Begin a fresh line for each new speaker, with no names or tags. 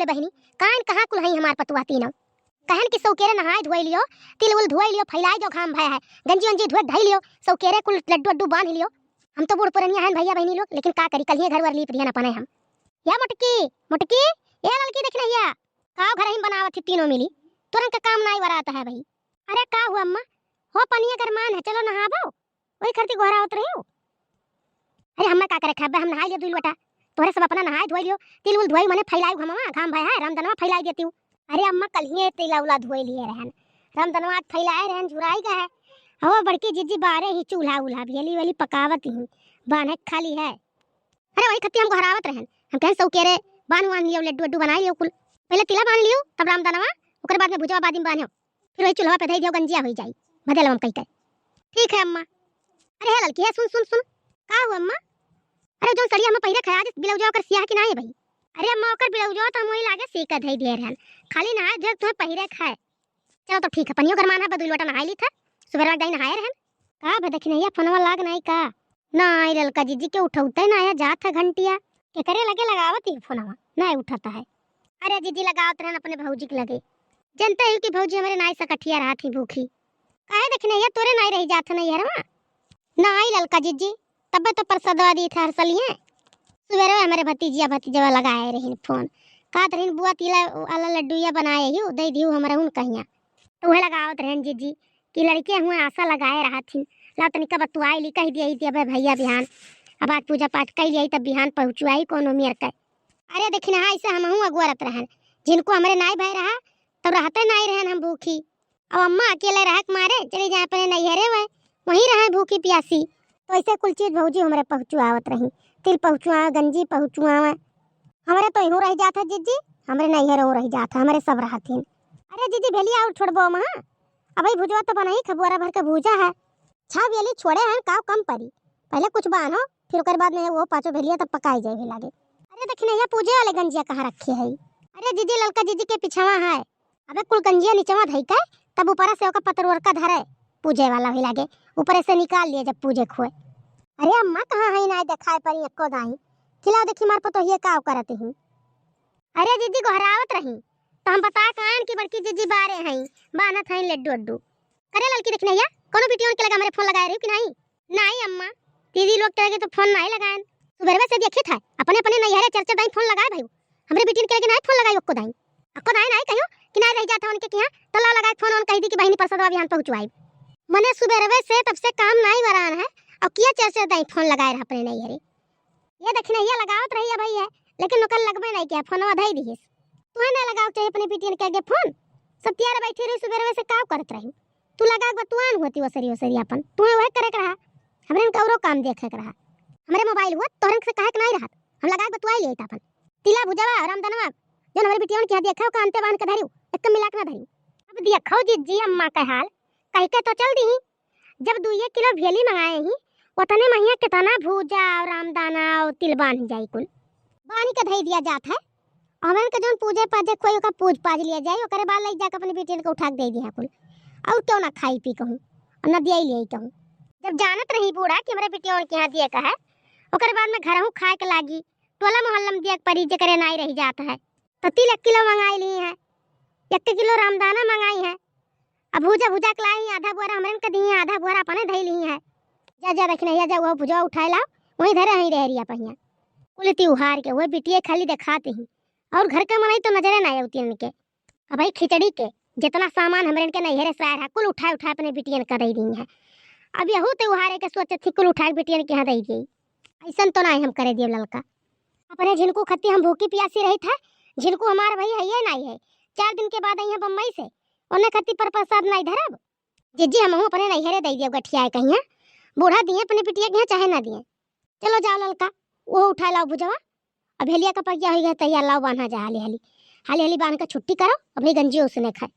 बोले बहनी, कान कहाँ कुल हई हमार पतुआ तीनों। कहन कि सौकेरे नहाय धोई लियो, तिल उल धोई लियो, फैलाए जो घाम भया है, गंजी वंजी धोए ढाई लियो, सौकेरे कुल लड्डू अड्डू बांध लियो। हम तो बूढ़ पुरनिया हैं भैया बहनी लोग, लेकिन का करी कल ही घर वर लीप दिया अपने हम। या मुटकी मुटकी ए लड़की देख रही है, काव घर ही बनावत थी तीनों मिली, तुरंत का काम नहीं वराता है भाई। अरे का हुआ अम्मा, हो पनिया गरमान है, चलो नहाबो, वही खरती गोहरा उतर रही हो। अरे हम का करे खाबे, हम नहाई लियो दुई लोटा, तोरे सब अपना नहाय धोई लियो, तिल उल धोई मने फैलाई घमवा घाम भया है, रामदनवा फैलाई देती हूँ। अरे अम्मा कल ही तिला उला धोई लिए रहन, रामदनवा फैलाए रहन झुराई गए है। हो बड़की जीजी बारे ही चूल्हा उल्हा भेली वेली पकावत ही बाने खाली है। अरे वही खत्ती हम घरावत रहन, हम कहे सौकेरे बान वान लियो, लड्डू अड्डू बनाई लियो कुल, पहले तिला बांध लियो तब रामदनवा, ओकर बाद में भुजवा बादी में बान्हो, फिर वही चूल्हा पे धई दियो, गंजिया हो जाई बदल हम कही। ठीक है अम्मा। अरे है लड़की है, सुन सुन सुन का हुआ अम्मा। अरे जो सड़िया हम पहिरे खया दे बिलौजा कर सिया कि नहीं भाई। अरे अम्मा ओकर बिलौजा तो मोई लागे सीका धई दे रहन, खाली नहाए धोए तुम्हें पहिरे खाए। चलो तो ठीक है, पनियो गरमान है, बदुई लोटा नहाई ली था, सुबह रात जाई नहाए रहन। का भदख नहीं फोनवा लाग नहीं का ना आई ललका जीजी के उठौते ना आया जात है घंटिया के करे लगे लगावत ही फोनवा नहीं उठाता है। अरे जीजी लगावत रहन अपने भौजी के लगे, जनते ही कि भौजी हमारे नाई सकठिया रहा थी भूखी, काहे देखने ये तोरे नहीं रही जात नहीं हरवा ना आई ललका जीजी, तब तो प्रसादवा दी था हरसलिए। सुबह हमारे भतीजिया भतीजवा लगाए रही फोन, कहत रही बुआ तिला वाला लड्डूया बनाए ही दे दियो हमरा उन कहिया, तो वह लगावत रहन जीजी कि लड़के हुए आशा लगाए रहा थी, ला तनिका बतुआई ली कह दिया थी अबे भैया बिहान अब आज पूजा पाठ कर लिया तब बिहान पहुँचुआई कोनो मेर के। अरे देखी ना ऐसे हम अगुआरत रहन, जिनको हमारे नाई भाई रहा तब रहते नहीं रहन हम भूखी, अब अम्मा अकेले रह मारे चले जाए अपने नैहरे हुए वहीं रहे भूखी प्यासी। तो ऐसे कुल चीज भौजी हमारे पहुँचुआवत रही, तिल पहुँचुआ गंजी पहुँचुआ हमारे तो यूँ रह जाता जीजी, हमारे नैहर हो रह जाता हमारे सब रहती। अरे जीजी भेलिया और छोड़बो वहाँ, अब भाई भुजवा तो बना ही खबुआरा भर के भूजा है, छा बेली छोड़े हैं काव कम परी, पहले कुछ बांधो फिर उसके बाद में वो पाँचों भेलिया तब पकाई जाए लागे। अरे देखने ये पूजे वाले गंजिया कहाँ रखे है। अरे जीजी ललका जीजी के पिछवा है, अबे कुल गंजिया नीचवा धई के तब ऊपर से ओका पतर का धरे पूजे वाला भी लागे, ऊपर से निकाल लिए जब पूजे खोए। अरे अम्मा कहाँ है ना दिखाए परी एको दाई, खिलाओ देखी मार पतो ये काव करते हूँ। अरे जीजी गोहरावत रही तो हम बता कान की बड़की जीजी बारे हैं बानत हैं लड्डू अड्डू। अरे लड़की देखने या कोनो बिटियों के लगा मेरे फोन लगाए रही कि नहीं। नहीं अम्मा दीदी लोग के तो फोन नहीं लगाए, सुबह से देखे था अपने अपने नैहरे चर्चा दाई फोन लगाए भाई, हमरे बिटियों के लगे नहीं फोन लगाई ओको दाई नहीं कहियो कि नहीं रह जाता उनके किया तो ला लगाए फोन कह दी कि बहनी प्रसाद अभियान पहुंचवाई। मने सुबह से तब से काम नहीं वरान है और किया चर्चा दाई फोन लगाए रहा अपने नैहरे। ये देखने ये लगावत रही है भैया, लेकिन नकल लगबे नहीं किया फोनवा धई दीस, तू ना लगाव चाहिए अपने बिटियन के आगे फोन, सत्यार बैठी रही सुबह से काम करत रही, तू लगा बतुआन होती वसरी अपन तू वह करे रहा, हमरे कौरो काम देखे रहा, हमारे मोबाइल हुआ तोहरन से कहे नहीं रहा, हम लगा बतुआई ले अपन तिला भुजवा रामदनवा जो हमारे बिटियन के देखा कांते बांध के धरियो एक मिला के ना धरियो। अब देखो जीजी अम्मा का हाल कह के तो चल दी, जब 2 किलो भेली मंगाए ही उतने महिया कितना भूजा और रामदाना और तिल बांध जाई कुल बानी के धई दिया जात है, हमन के जोन पूजे पाजे कोई का पूज पाज लिया जाए ओकरे बाद ले जाके अपनी बेटी को उठा के दे दिया कुल, और क्यों ना खाई पी कहूं और न दिया ही ले कहूं। जब जानत रही बूढ़ा कि हमरे बेटी और के हाथ दिया का है ओकरे बाद में घर हूं खाए के लागी टोला मोहल्ला में दिया परी जे करे नहीं रही जाता है, तो 3 किलो मंगाई ली है, 1 किलो रामदाना मंगाई है, अब भूजा भूजा के लाई आधा बुआरा हमरे के दी आधा बुआरा अपने धई ली है। जा देखने या जा वो भुजवा उठाए ला वहीं धरे ही रह रिया पहिया कुल त्योहार के वो बिटिया खाली दिखाते ही और घर के मनाई तो नजरे ना आती इनके। अब भाई खिचड़ी के जितना सामान हमरे इनके नैहरे से आया कुल उठाए उठाए अपने बिटियन का दे दी है। अब यहू त्योहार के सोचे थी कुल उठाए बिटियन के यहाँ दे दी, ऐसा तो नहीं हम करे दियो ललका अपने झिनकू खत्ती हम भूखी प्यासी रही था, झिनकू हमार भाई है ये नहीं है 4 दिन के बाद आई है बम्बई से उन्हें खत्ती पर प्रसाद नहीं धरब जीजी हम अपने नैहरे दे दियो गठिया कहीं बूढ़ा दिए अपने बिटिया के चाहे ना दिए। चलो जाओ ललका वो उठा लाओ भुजवा, अब हेलिया का पकिया हो गया तैयार लाओ बांधा जा हाली हाली बांध कर छुट्टी करो अपनी गंजी उसने खाए।